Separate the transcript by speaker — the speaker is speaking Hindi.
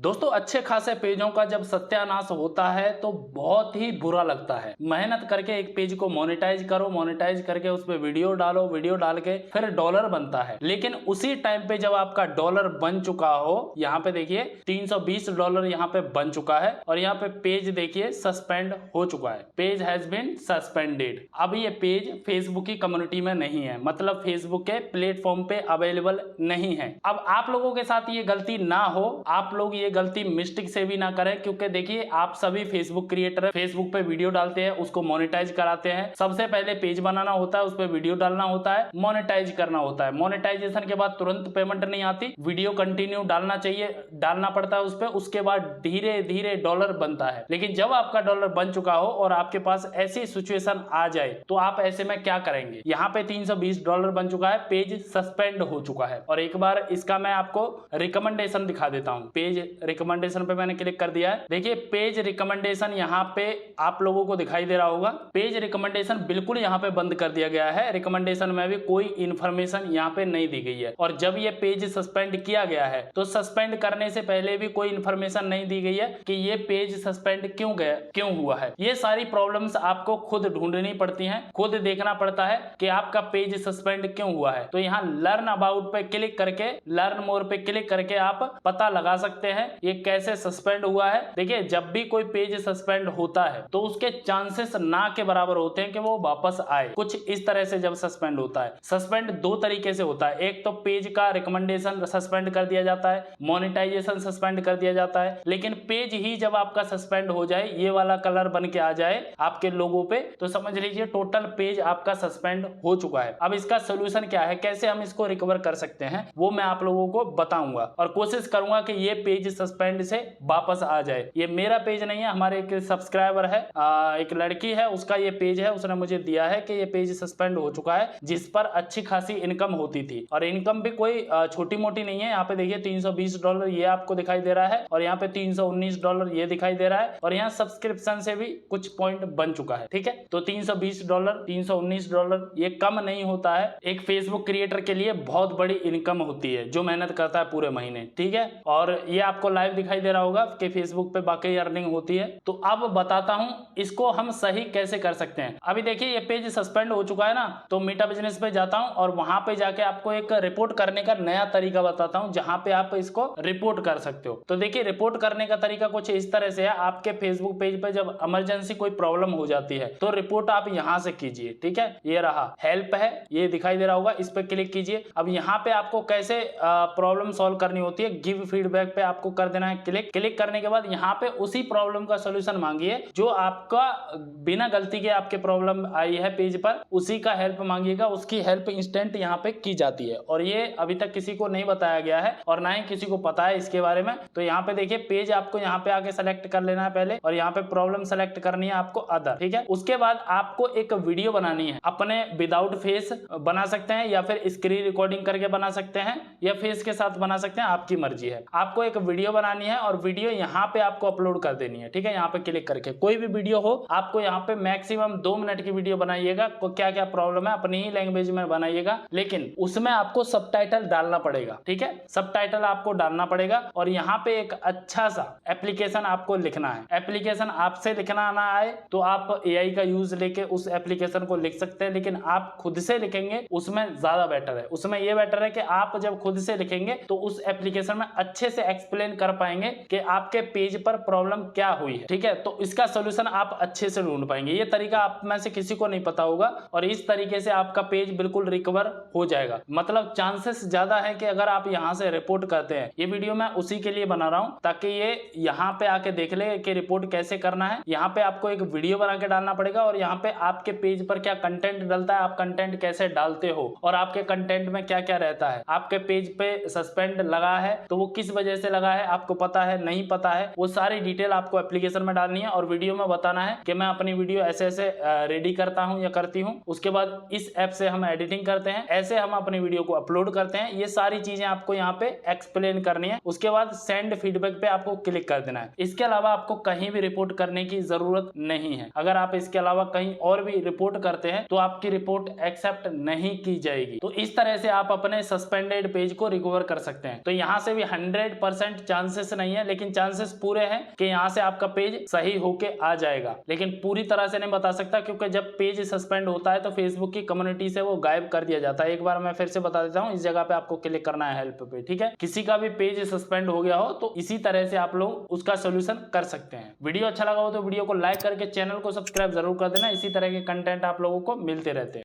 Speaker 1: दोस्तों अच्छे खासे पेजों का जब सत्यानाश होता है तो बहुत ही बुरा लगता है। मेहनत करके एक पेज को मोनेटाइज करो, मोनेटाइज करके उस पर वीडियो डालो, वीडियो डाल के फिर डॉलर बनता है। लेकिन उसी टाइम पे जब आपका डॉलर बन चुका हो, यहाँ पे देखिए $320 यहाँ पे बन चुका है और यहाँ पे पेज देखिए सस्पेंड हो चुका है। Page has been suspended. अब ये पेज फेसबुक की कम्युनिटी में नहीं है, मतलब फेसबुक के प्लेटफॉर्म पे अवेलेबल नहीं है। अब आप लोगों के साथ ये गलती ना हो, आप लोग ये गलती मिस्टेक से भी ना करें, क्योंकि देखिए आप सभी फेसबुक क्रिएटर है, फेसबुक पे वीडियो डालते हैं, उसको मोनेटाइज कराते हैं। सबसे पहले पेज बनाना होता है, उस पर वीडियो डालना होता है, मोनेटाइज करना होता है। मोनेटाइजेशन के बाद तुरंत पेमेंट नहीं आती, वीडियो कंटिन्यू डालना चाहिए, डालना पड़ता है उस पर, उसके बाद धीरे धीरे डॉलर बनता है। लेकिन जब आपका डॉलर बन चुका हो और आपके पास ऐसी सिचुएशन आ जाए तो आप ऐसे में क्या करेंगे। यहाँ पे $320 बन चुका है, पेज सस्पेंड हो चुका है। और एक बार इसका मैं आपको रिकमेंडेशन दिखा देता हूँ। पेज रिकमेंडेशन पे मैंने क्लिक कर दिया है। देखिए पेज रिकमेंडेशन यहाँ पे आप लोगों को दिखाई दे रहा होगा। पेज रिकमेंडेशन बिल्कुल यहाँ पे बंद कर दिया गया है। रिकमेंडेशन में भी कोई इंफॉर्मेशन यहाँ पे नहीं दी गई है। और जब ये पेज सस्पेंड किया गया है तो सस्पेंड करने से पहले भी कोई इंफॉर्मेशन नहीं दी गई है कि ये पेज सस्पेंड क्यों हुआ है। ये सारी प्रॉब्लम्स आपको खुद ढूंढनी पड़ती हैं, खुद देखना पड़ता है कि आपका पेज सस्पेंड क्यों हुआ है। तो यहाँ लर्न अबाउट पे क्लिक करके, लर्न मोर पे क्लिक करके आप पता लगा सकते हैं ये कैसे सस्पेंड हुआ है। देखिए जब भी कोई पेज सस्पेंड होता है तो उसके चांसेस ना के बराबर होते हैं कि वो वापस आए। कुछ इस तरह से जब सस्पेंड होता है, सस्पेंड दो तरीके से होता है। एक तो पेज का रिकमेंडेशन सस्पेंड कर दिया जाता है, मोनेटाइजेशन सस्पेंड कर दिया जाता है। लेकिन पेज ही जब आपका सस्पेंड हो जाए, ये वाला कलर बन के आ जाए आपके लोगों पे, तो समझ लीजिए टोटल पेज आपका सस्पेंड हो चुका है। अब इसका सोल्यूशन क्या है, कैसे हम इसको रिकवर कर सकते हैं, वो मैं आप लोगों को बताऊंगा और कोशिश करूंगा कि ये पेज सस्पेंड से वापस आ जाए। ये मेरा पेज नहीं है, हमारे एक सब्सक्राइबर है, एक लड़की है, उसका ये पेज है। उसने मुझे दिया है कि ये पेज सस्पेंड हो चुका है, जिस पर अच्छी खासी इनकम होती थी। और इनकम भी कोई छोटी मोटी नहीं है। यहाँ पे देखिए $320 ये आपको दिखाई दे रहा है और यहाँ पे $319 ये दिखाई दे रहा है और यहाँ सब्सक्रिप्शन से भी कुछ पॉइंट बन चुका है। ठीक है, तो $320 $319 ये कम नहीं होता है। एक फेसबुक क्रिएटर के लिए बहुत बड़ी इनकम होती है जो मेहनत करता है पूरे महीने। ठीक है, और ये आपको लाइव दिखाई दे रहा होगा कि फेसबुक पे बाकी अर्निंग होती है। तो अब बताता हूं इसको हम सही कैसे कर सकते हैं। अभी देखिए ये पेज सस्पेंड हो चुका है ना, तो मीटा बिजनेस पे जाता हूं और वहां पे जाके आपको एक रिपोर्ट करने का नया तरीका बताता हूं, जहां पे आप इसको रिपोर्ट कर सकते हो। तो देखिए रिपोर्ट करने का तरीका कुछ इस तरह से है। आपके फेसबुक पेज पे जब इमरजेंसी कोई प्रॉब्लम हो जाती है तो रिपोर्ट आप यहां से कीजिए। ठीक है, ये रहा हेल्प है, ये दिखाई दे रहा होगा, इस पे क्लिक कीजिए। अब यहाँ पे आपको कैसे प्रॉब्लम सॉल्व करनी होती है, गिव फीडबैक पे आपको कर देना है क्लिक। क्लिक करने के बाद यहाँ पे उसी प्रॉब्लम का सॉल्यूशन मांगिए जो आपका बिना गलती के आपके प्रॉब्लम आई है पेज पर, उसी का हेल्प मांगिएगा। उसकी हेल्प इंस्टेंट यहाँ पे की जाती है और ये अभी तक किसी को नहीं बताया गया है और ना ही किसी को पता है इसके बारे में। तो यहाँ पे देखिए पेज आपको यहाँ पे आके सेलेक्ट कर लेना है पहले और यहाँ पे प्रॉब्लम सेलेक्ट करनी है आपको अदर। ठीक है, उसके बाद आपको एक वीडियो बनानी है अपने विदाउट फेस बना सकते हैं या फिर स्क्रीन रिकॉर्डिंग करके बना सकते हैं या फेस के साथ बना सकते हैं, आपकी मर्जी है। आपको एक वीडियो बनानी है और वीडियो यहाँ पे आपको अपलोड कर देनी है। ठीक है, यहाँ पे क्लिक करके कोई भी वीडियो हो, आपको यहाँ पे मैक्सिमम 2 मिनट की वीडियो बनाइएगा। क्या क्या प्रॉब्लम है अपनी ही लैंग्वेज में बनाइएगा, लेकिन उसमें आपको सबटाइटल डालना पड़ेगा। ठीक है, सबटाइटल आपको डालना पड़ेगा और यहाँ पे एक अच्छा सा एप्लीकेशन आपको लिखना है। एप्लीकेशन आपसे लिखना ना आए तो आप AI का यूज लेके उस एप्लीकेशन को लिख सकते हैं, लेकिन आप खुद से लिखेंगे उसमें ज्यादा बेटर है। उसमें यह बेटर है कि आप जब खुद से लिखेंगे तो उस एप्लीकेशन में अच्छे से एक्सप्लेन कर पाएंगे कि आपके पेज पर प्रॉब्लम क्या हुई है। ठीक है, तो इसका सोल्यूशन आप अच्छे से ढूंढ पाएंगे। ये तरीका आप में से किसी को नहीं पता होगा और इस तरीके से आपका पेज बिल्कुल रिकवर हो जाएगा। मतलब चांसेस ज्यादा है कि अगर आप यहां से रिपोर्ट करते हैं, ये वीडियो मैं उसी के लिए बना रहा हूं ताकि ये यहां पे आके देख ले कि रिपोर्ट कैसे करना है। यहाँ पे आपको एक वीडियो बना के डालना पड़ेगा और यहाँ पे आपके पेज पर क्या कंटेंट डलता है, आप कंटेंट कैसे डालते हो और आपके कंटेंट में क्या क्या रहता है। आपके पेज पे सस्पेंड लगा है तो वो किस वजह से लगा है, आपको पता है नहीं पता है, वो सारी डिटेल आपको एप्लीकेशन में डालनी है और वीडियो में बताना है कि मैं अपनी वीडियो ऐसे ऐसे रेडी करता हूं या करती हूं। उसके बाद इस ऐप से हम एडिटिंग करते हैं, ऐसे हम अपनी वीडियो को अपलोड करते हैं। ये सारी चीजें आपको यहाँ पे एक्सप्लेन करनी है। उसके बाद सेंड फीडबैक पे आपको क्लिक कर देना है। इसके अलावा आपको कहीं भी रिपोर्ट करने की जरूरत नहीं है। अगर आप इसके अलावा कहीं और भी रिपोर्ट करते हैं तो आपकी रिपोर्ट एक्सेप्ट नहीं की जाएगी। तो इस तरह से आप अपने सस्पेंडेड पेज को रिकवर कर सकते हैं। तो यहाँ से भी 100% चांसेस नहीं है, लेकिन चांसेस पूरे हैं कि यहाँ से आपका पेज सही होके आ जाएगा। लेकिन पूरी तरह से नहीं बता सकता, क्योंकि जब पेज सस्पेंड होता है तो फेसबुक की कम्युनिटी से वो गायब कर दिया जाता है। एक बार मैं फिर से बता देता हूँ, इस जगह पे आपको क्लिक करना है हेल्प पे, ठीक है। किसी का भी पेज सस्पेंड हो गया हो तो इसी तरह से आप लोग उसका सोल्यूशन कर सकते हैं। वीडियो अच्छा लगा हो तो वीडियो को लाइक करके चैनल को सब्सक्राइब जरूर कर देना। इसी तरह के कंटेंट आप लोगों को मिलते रहते हैं।